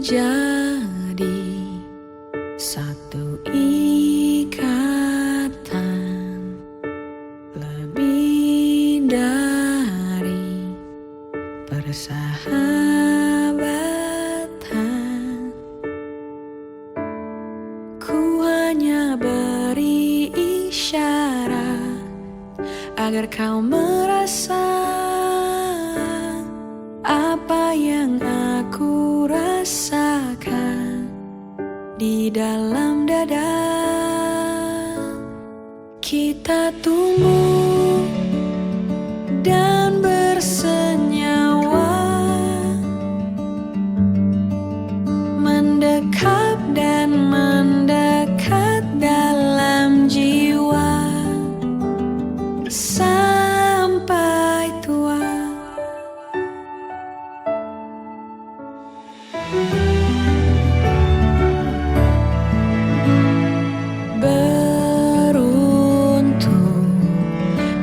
menjadi satu ikatan, lebih dari persahabatan. Ku hanya beri isyarat agar kau merasa apa yang aku rasakan di dalam dada. Kita tumbuh dan bersenyawa, mendekap dan mendekat dalam jiwa sampai tua. Beruntung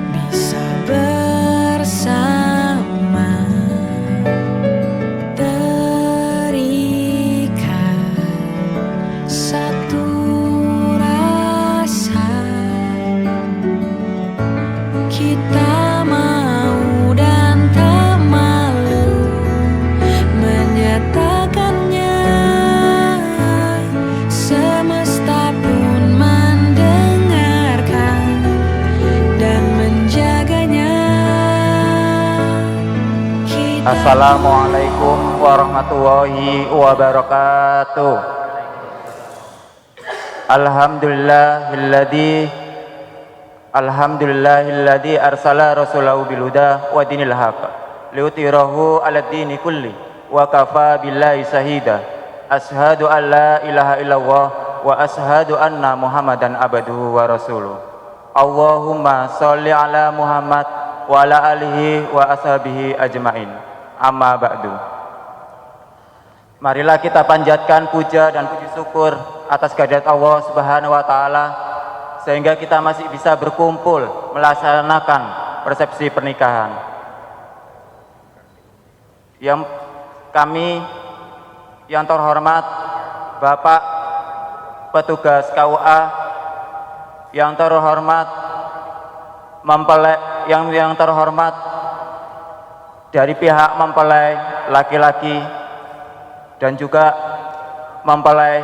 bisa bersama, terikat satu rasa. Kita mau dan tak malu menyatakannya. Semesta pun mendengarkan dan menjaganya. Assalamualaikum warahmatullahi wabarakatuh. Alhamdulillahilladzi arsala rasulahu bil huda wa dinil haqq liutirahu 'alad dini kulli wa kafa billahi shahida. Ashhadu an la ilaha illallah wa ashhadu anna Muhammadan abduhu wa rasuluh. Allahumma sholli ala Muhammad wa ala alihi wa ashabihi ajmain. Amma ba'du. Marilah kita panjatkan puja dan puji syukur atas kehadirat Allah Subhanahu wa taala sehingga kita masih bisa berkumpul melaksanakan resepsi pernikahan. Yang kami yang terhormat Bapak petugas KUA, yang terhormat mempelai, yang terhormat dari pihak mempelai laki-laki dan juga mempelai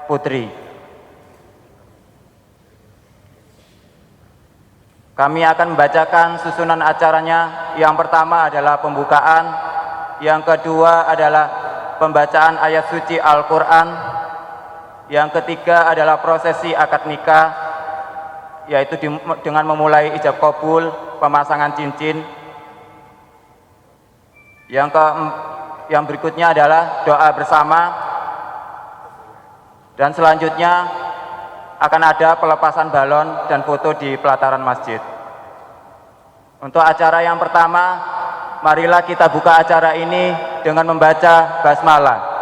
putri. Kami akan membacakan susunan acaranya. Yang pertama adalah pembukaan, yang kedua adalah pembacaan ayat suci Al-Quran, yang ketiga adalah prosesi akad nikah, yaitu dengan memulai ijab kabul, pemasangan cincin. Yang berikutnya adalah doa bersama, dan selanjutnya akan ada pelepasan balon dan foto di pelataran masjid. Untuk acara yang pertama, marilah kita buka acara ini dengan membaca basmalah.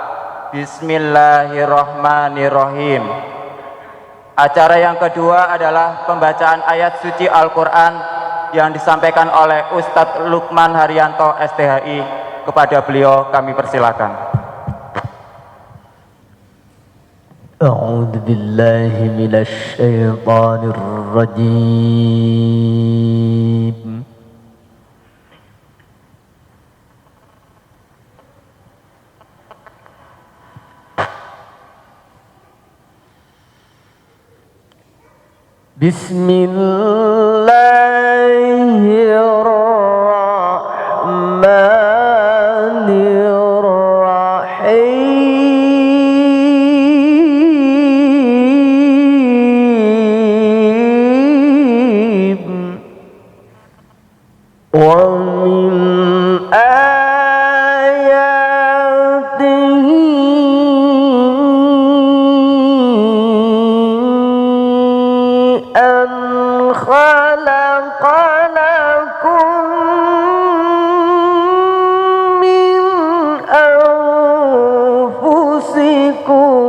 Bismillahirrahmanirrahim. Acara yang kedua adalah pembacaan ayat suci Al-Quran yang disampaikan oleh Ustadz Lukman Haryanto STHI. Kepada beliau kami persilakan. A'udzu billahi minasy syaithanir rajim. ومن آياته أن خلق لكم من أنفسكم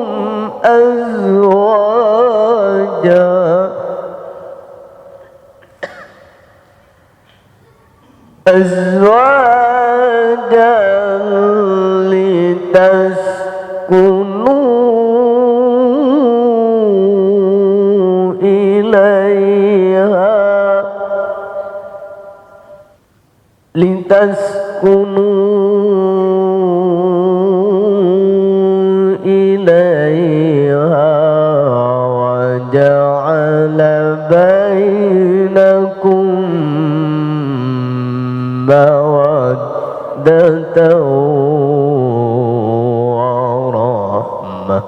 أزواجا لتسكنوا إليها وجعل بينكم مودة ورحمة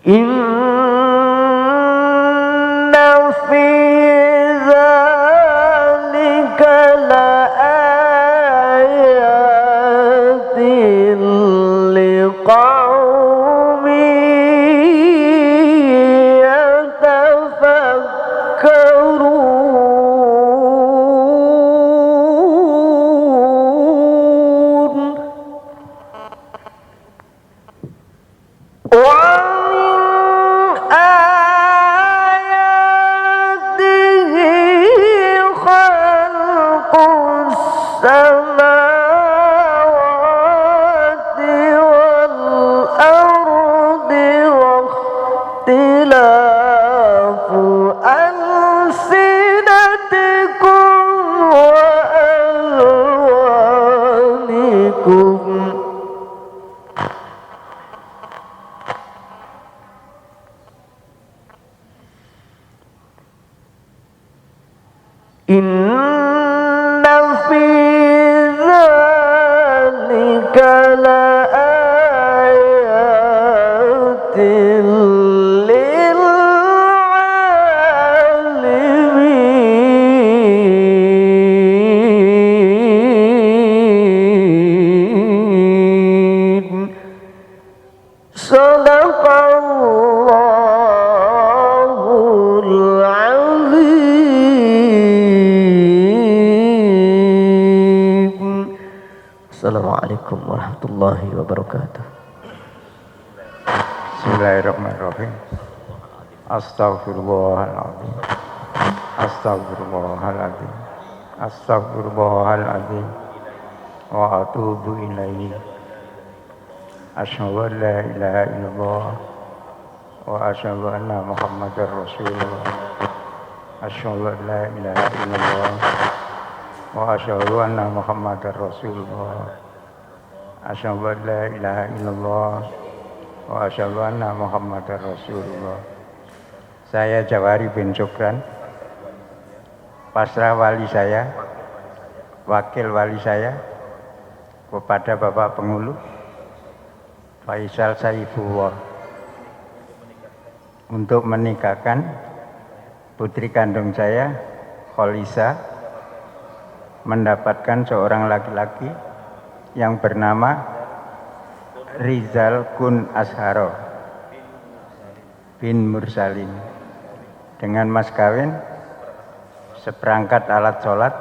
إن في ذلك لآيات لقوم يتفكرون ومن آياته خلق السماوات والأرض واختلاف ألسنتكم وألوانكم إن في ذلك لآيات للعالمين صدق الله العظيم. Assalamualaikum warahmatullahi wabarakatuh. Bismillahirrahmanirrahim. Astaghfirullahaladzim. Astaghfirullahaladzim. Astaghfirullahaladzim. Wa atubu ilaihi. Asyhadu an la ilaha illallah wa asyhadu anna Muhammadar Rasulullah. Asyhadu an la ilaha illallah wa asyhadu anna Muhammadar Rasulullah. Asyhadu an la ilaha illallah wa asyhadu anna Muhammadar Rasulullah. Saya Jawari bin Syukran, pasrah wali saya, wakil wali saya kepada Bapak Pengulu Faisal Saifullah untuk menikahkan putri kandung saya, Kholisa, mendapatkan seorang laki-laki yang bernama Rizal Kun Asharo bin Mursalin dengan mas kawin seperangkat alat sholat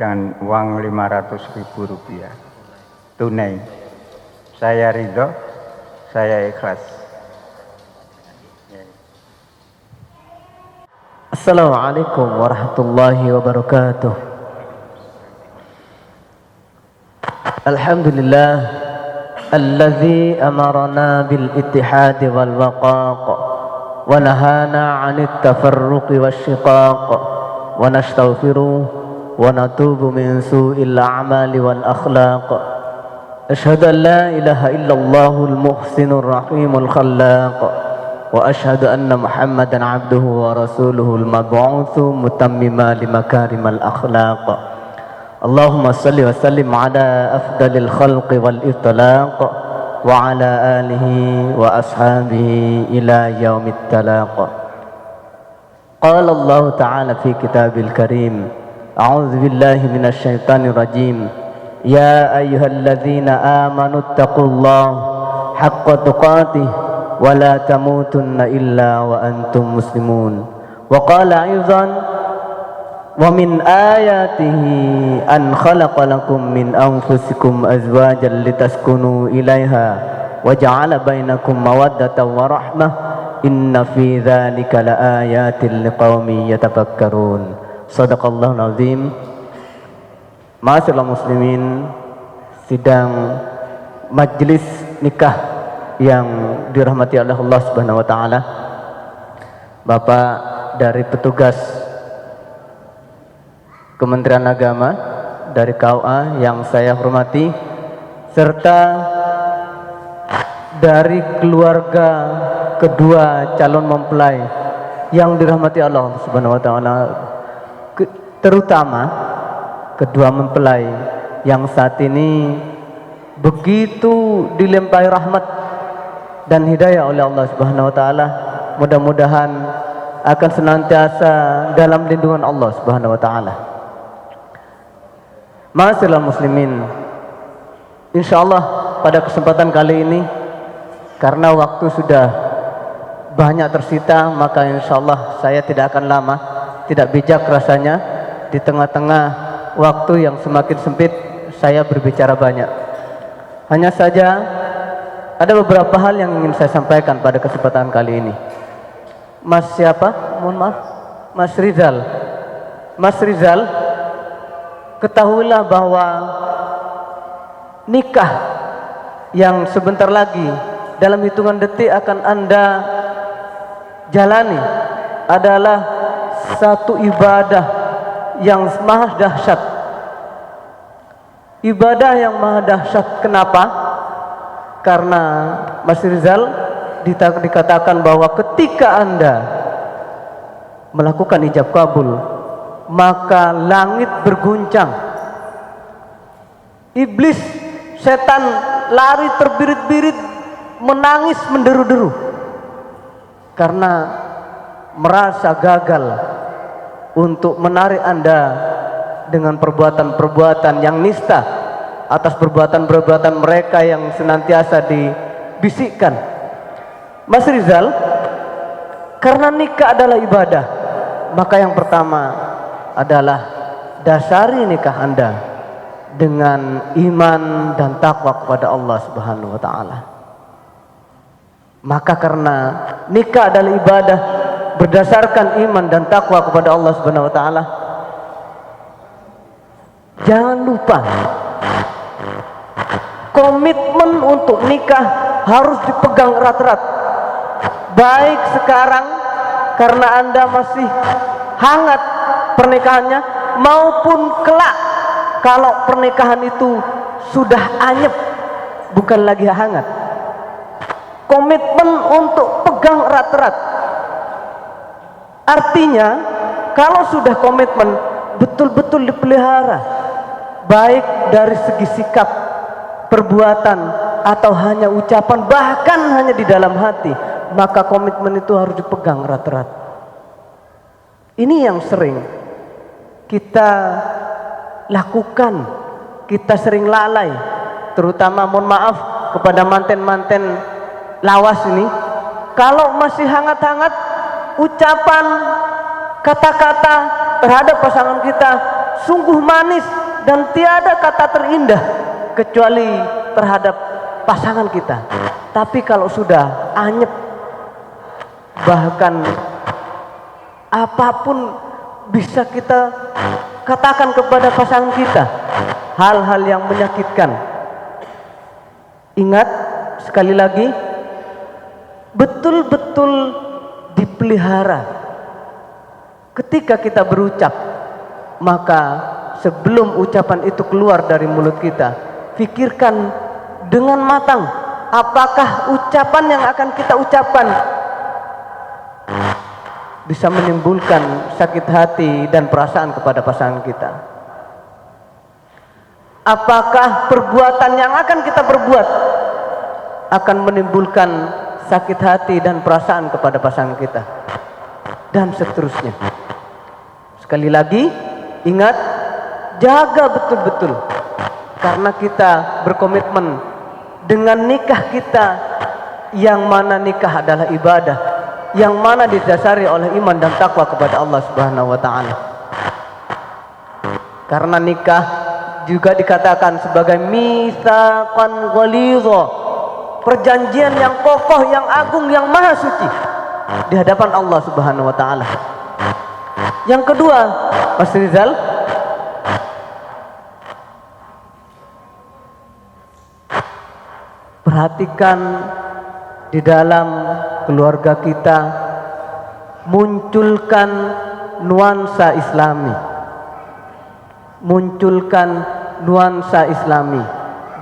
dan uang Rp500.000 tunai. Saya ridho, saya ikhlas. Assalamualaikum warahmatullahi wabarakatuh. Alhamdulillah alladzi amarna bil ittihad wal waqaq wa nahana 'anit tafarruq wasyiqaq wa nastaghfiru wa natubu min su'il a'mali wal akhlaq. Ashhadu an la ilaha illallahul muhsinur rahimul khallaq wa ashhadu anna Muhammadan abduhu wa rasuluhul mab'utsu mutammima limakarimal akhlaq. Allahumma salli wa sallim ala afdalil khalqi wal iftalaq wa ala alihi wa ashabihi ila yaumit talaq. Qala Allah ta'ala fi kitabil karim, a'udzu billahi minasy syaithanir rajim. Ya ayyuhalladzina amanu taqullaha haqqa tuqatih wa la tamutunna illa wa antum muslimun. Wa qala aidan wa min ayatihi an khalaqa lakum min anfusikum azwajan litaskunu ilaiha wa ja'ala bainakum mawaddatan wa rahmah inna fi dzalika laayatin liqaumin yatafakkarun. Shadaqallahul azim. Ma'asyiral muslimin sidang majelis nikah yang dirahmati oleh Allah Subhanahu wa taala. Bapak dari petugas Kementerian Agama, dari KUA yang saya hormati, serta dari keluarga kedua calon mempelai yang dirahmati Allah Subhanahu wa taala, terutama kedua mempelai yang saat ini begitu dilimpahi rahmat dan hidayah oleh Allah Subhanahu wa taala. Mudah-mudahan akan senantiasa dalam lindungan Allah Subhanahu wa taala. Ma'asyiral muslimin, insyaallah pada kesempatan kali ini, karena waktu sudah banyak tersita, maka insyaallah saya tidak akan lama, tidak bijak rasanya di tengah-tengah waktu yang semakin sempit saya berbicara banyak. Hanya saja ada beberapa hal yang ingin saya sampaikan pada kesempatan kali ini. Mas siapa? Mohon maaf. Mas Rizal. Mas Rizal, ketahuilah bahwa nikah yang sebentar lagi dalam hitungan detik akan Anda jalani adalah satu ibadah yang maha dahsyat. Ibadah yang maha dahsyat. Kenapa? Karena Mas Rizal dikatakan bahwa ketika Anda melakukan ijab kabul, maka langit berguncang, iblis, setan lari terbirit-birit, menangis menderu-deru karena merasa gagal untuk menarik Anda dengan perbuatan-perbuatan yang nista atas perbuatan-perbuatan mereka yang senantiasa dibisikkan. Mas Rizal, karena nikah adalah ibadah, maka yang pertama adalah dasari nikah Anda dengan iman dan takwa kepada Allah Subhanahu wa taala. Maka karena nikah adalah ibadah berdasarkan iman dan takwa kepada Allah Subhanahu wa taala, jangan lupa komitmen untuk nikah harus dipegang erat-erat. Baik sekarang karena Anda masih hangat pernikahannya, maupun kelak kalau pernikahan itu sudah anyep, bukan lagi hangat. Komitmen untuk pegang erat-erat. Artinya kalau sudah komitmen betul-betul dipelihara, baik dari segi sikap, perbuatan, atau hanya ucapan, bahkan hanya di dalam hati, maka komitmen itu harus dipegang erat-erat. Ini yang sering kita lakukan, kita sering lalai, terutama mohon maaf kepada manten-manten lawas ini. Kalau masih hangat-hangat ucapan, kata-kata terhadap pasangan kita sungguh manis dan tiada kata terindah kecuali terhadap pasangan kita. Tapi kalau sudah anyep, bahkan apapun bisa kita katakan kepada pasangan kita, hal-hal yang menyakitkan. Ingat sekali lagi, betul-betul dipelihara. Ketika kita berucap, maka sebelum ucapan itu keluar dari mulut kita, pikirkan dengan matang, apakah ucapan yang akan kita ucapkan bisa menimbulkan sakit hati dan perasaan kepada pasangan kita. Apakah perbuatan yang akan kita perbuat akan menimbulkan sakit hati dan perasaan kepada pasangan kita, dan seterusnya. Sekali lagi, ingat, jaga betul-betul, karena kita berkomitmen dengan nikah kita, yang mana nikah adalah ibadah, yang mana didasari oleh iman dan takwa kepada Allah Subhanahu wa taala. Karena nikah juga dikatakan sebagai mitsaqan ghalidha, perjanjian yang kokoh, yang agung, yang maha suci di hadapan Allah Subhanahu wa taala. Yang kedua, Mas Rizal, perhatikan di dalam keluarga kita, munculkan nuansa Islami, munculkan nuansa Islami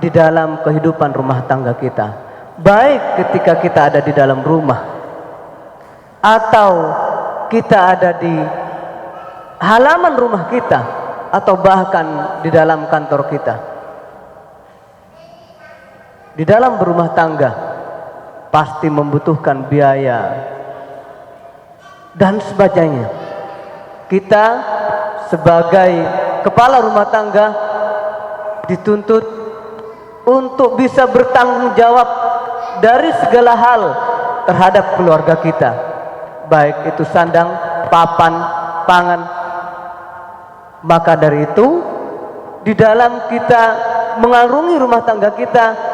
di dalam kehidupan rumah tangga kita, baik ketika kita ada di dalam rumah atau kita ada di halaman rumah kita atau bahkan di dalam kantor kita. Di dalam berumah tangga pasti membutuhkan biaya dan sebagainya. Kita sebagai kepala rumah tangga dituntut untuk bisa bertanggung jawab dari segala hal terhadap keluarga kita, baik itu sandang, papan, pangan. Maka dari itu, di dalam kita mengarungi rumah tangga kita,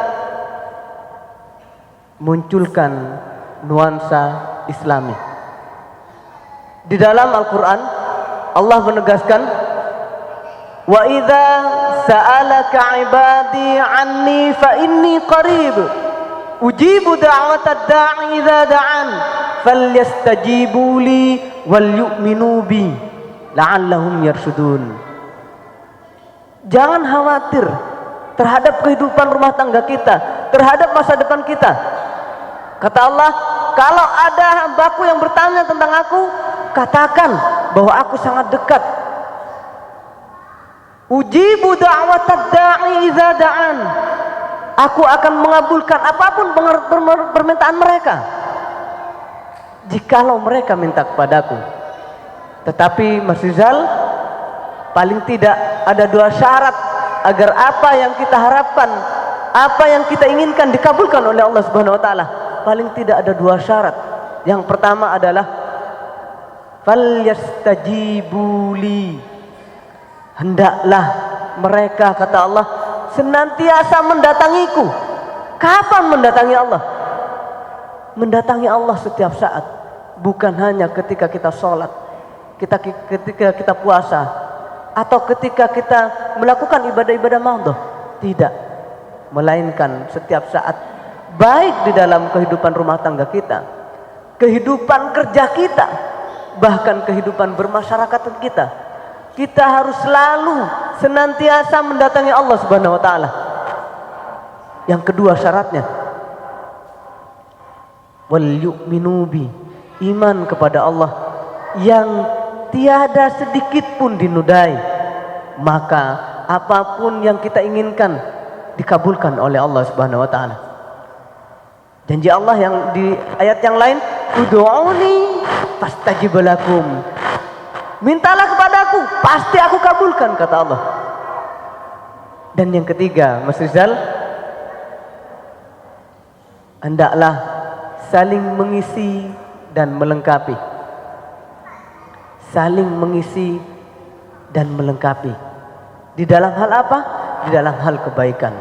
munculkan nuansa Islami. Di dalam Al-Quran Allah menegaskan, wa idza sa'alaka ibadi anni fa inni qarib ujibu da'watad da'i idza da'an falyastajibu li wal yu'minu bi la'allahum yarshudun. Jangan khawatir terhadap kehidupan rumah tangga kita, terhadap masa depan kita. Kata Allah, kalau ada hambaku yang bertanya tentang aku, katakan bahwa aku sangat dekat. Ujibu da'watad da'i idza da'an. Aku akan mengabulkan apapun permintaan mereka jikalau mereka minta kepadaku. Tetapi Mas Rizal, paling tidak ada 2 syarat agar apa yang kita harapkan, apa yang kita inginkan dikabulkan oleh Allah Subhanahu wa taala. Paling tidak ada 2 syarat. Yang pertama adalah falyastajibu li. Hendaklah mereka, kata Allah, senantiasa mendatangiku. Kapan mendatangi Allah? Mendatangi Allah setiap saat, bukan hanya ketika kita sholat, ketika kita puasa, atau ketika kita melakukan ibadah-ibadah mahdhah. Tidak, melainkan setiap saat, baik di dalam kehidupan rumah tangga kita, kehidupan kerja kita, bahkan kehidupan bermasyarakat kita. Kita harus selalu senantiasa mendatangi Allah Subhanahu wa taala. Yang kedua syaratnya, wal yu'minu bi, iman kepada Allah yang tiada sedikit pun dinodai. Maka apapun yang kita inginkan dikabulkan oleh Allah Subhanahu wa taala. Janji Allah yang di ayat yang lain, ud'uni fastajib lakum. Mintalah kepadaku, pasti aku kabulkan, kata Allah. Dan yang ketiga, Mas Rizal, hendaklah saling mengisi dan melengkapi. Saling mengisi dan melengkapi. Di dalam hal apa? Di dalam hal kebaikan.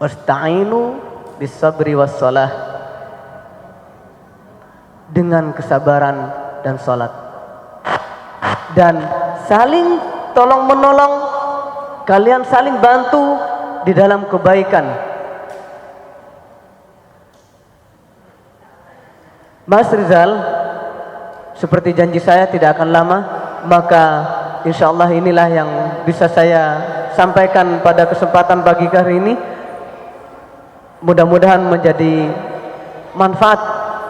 Wasta'inu bis-sabri was-shalah. Dengan kesabaran dan salat. Dan saling tolong menolong, kalian saling bantu di dalam kebaikan. Mas Rizal, seperti janji saya tidak akan lama, maka insya Allah inilah yang bisa saya sampaikan pada kesempatan pagi hari ini. Mudah-mudahan menjadi manfaat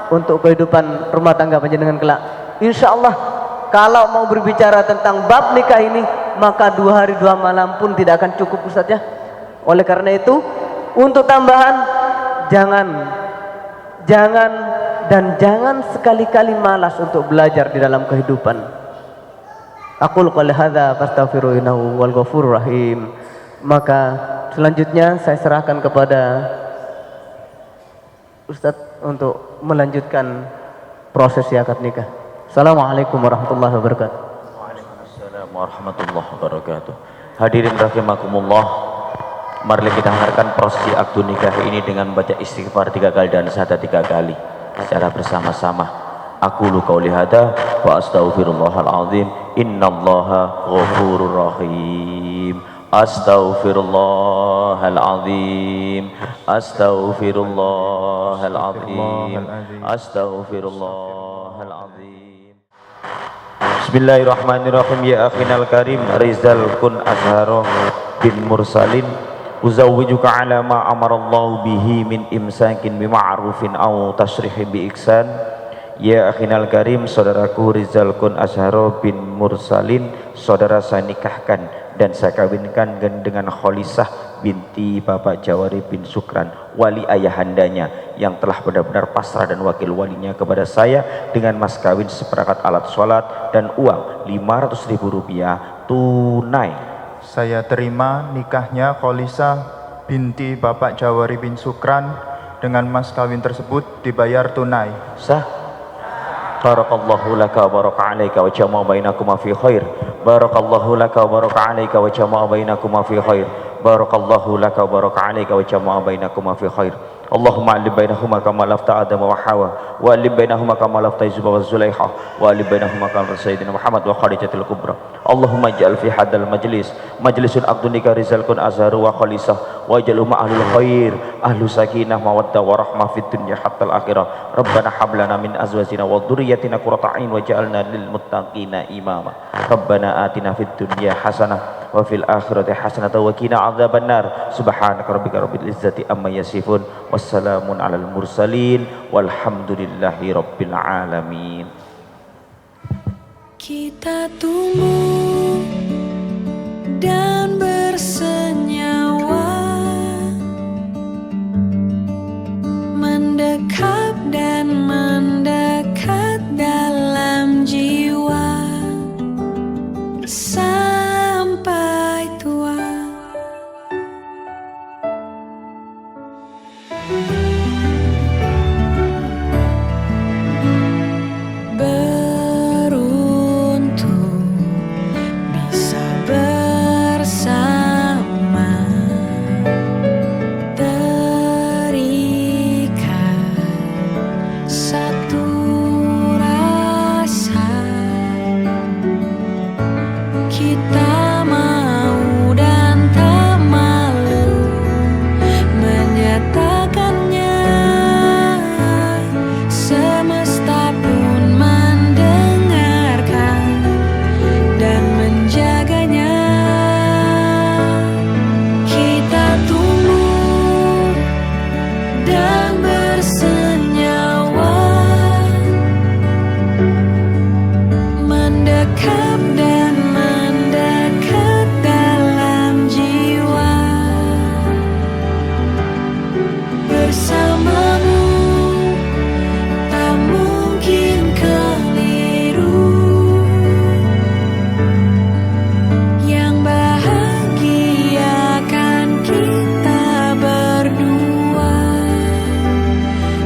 untuk kehidupan rumah tangga panjenengan kelak. Insya Allah, kalau mau berbicara tentang bab nikah ini, maka 2 hari 2 malam pun tidak akan cukup, Ustaz ya. Oleh karena itu, untuk tambahan, jangan sekali-kali malas untuk belajar di dalam kehidupan. Aqul qouli hadza fastaghfiru innahu wal ghafurur rahim. Maka selanjutnya saya serahkan kepada Ustaz untuk melanjutkan proses akad nikah. Assalamualaikum warahmatullahi wabarakatuh. Waalaikumsalam warahmatullahi wabarakatuh. Hadirin rahimakumullah, mari kita dengarkan prosesi akad nikah ini dengan baca istighfar 3 kali dan syahadat 3 kali secara bersama-sama. Aqulu qauli hadza wa astaghfirullahal azim. Innallaha ghafurur rahim. Astaghfirullahaladzim. Astaghfirullahaladzim. Astaghfirullahaladzim. Bismillahirrahmanirrahim. Ya akhinal karim, Rizal kun Azharo bin Mursalin, uzawwijuka ala ma amarallahu bihi min imsakin bima'rufin aw tasrihin bi ihsan. Ya akhinal karim, saudaraku Rizal kun Azharo bin Mursalin, saudara saya nikahkan dan saya kawinkan dengan Kholisah binti Bapak Jawari bin Sukran, wali ayahandanya yang telah benar-benar pasrah dan wakil walinya kepada saya, dengan mas kawin seperangkat alat sholat dan uang 500.000 rupiah tunai. Saya terima nikahnya Kholisah binti Bapak Jawari bin Sukran dengan mas kawin tersebut dibayar tunai. Sah. Barakallahu laka wa baraka alaika wa jama'a bainakuma fi khair. Barakallahu laka wa baraka alaika wa jama'a bainakuma fi khair. Barakallahu laka wa baraka alaika wa jama'a bainakuma fi khair. Allahumma alim bainahuma kama lafta Adam wa Hawa, wa alim bainahuma kama lafta Yusuf wa Zulaiha, wa alim bainahuma kama Sayyidina Muhammad wa Khadijatul Kubra. Allahumma ij'al fi hadal majlis majlisun aqdunika Rizal kun Azhar wa Kholisah, wa ij'al ahlul khair, ahlu sakinah mawaddah wa rahmah fid dunya hatta al-akhirah. Rabbana hab lana min azwajina wa dhurriyyatina qurrata a'yun waj'alna lil muttaqina imama. Rabbana atina fid dunya hasanah wa fil akhirati hasanah wa qina adzabannar. Subhanaka rabbika rabbil izzati amma yasifun, wassalamun alal mursalin, walhamdulillahi rabbil alamin. Kita tumbuh dan bersenyawa, mendekap dan mendekat dalam jiwa sampai tua. Beruntung bisa bersama, terikat satu rasa. Kita mau dan tak malu menyatakannya, semesta pun mendengarkan dan menjaganya. Kita tumbuh dan bersenyawa, mendekap dan mendekat dalam jiwa. Bersamamu tak mungkin keliru, yang bahagiakan kita berdua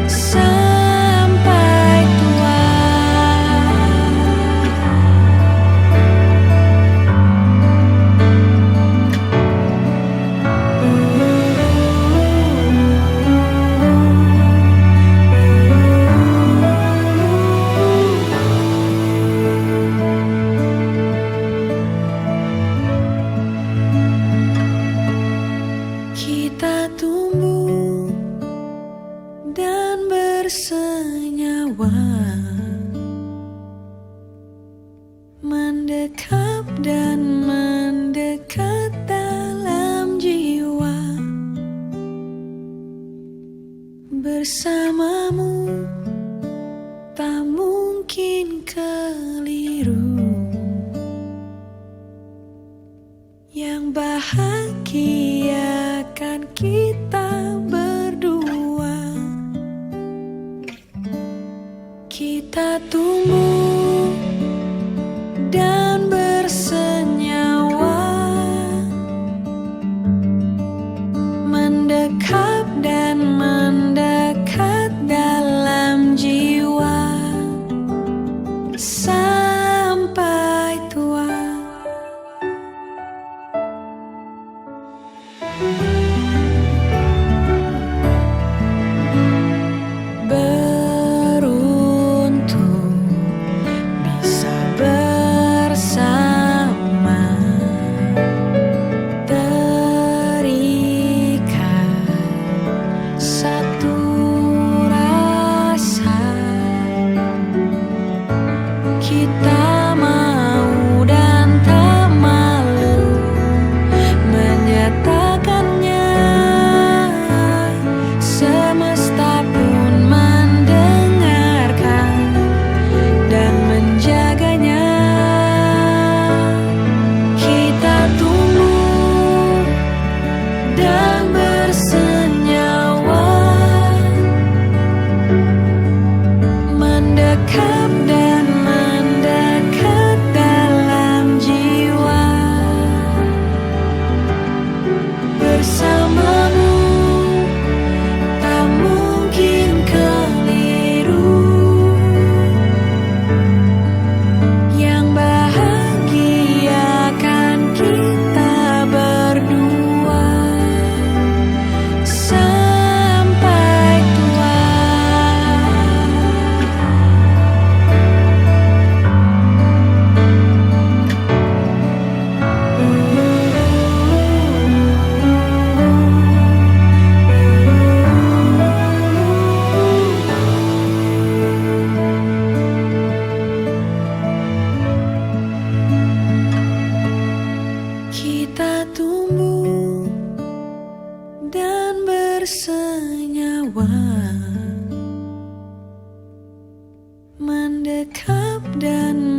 sampai tua. Kita tumbuh dan bersenyawa, mendekap dan mendekat dalam jiwa. Bersamamu tak mungkin keliru, yang bahagiakan kita berdua. Kita tumbuh dan bersenyawa, mendekap dan mendekat dalam jiwa sampai tua. Beruntung bersenyawa, mendekap dan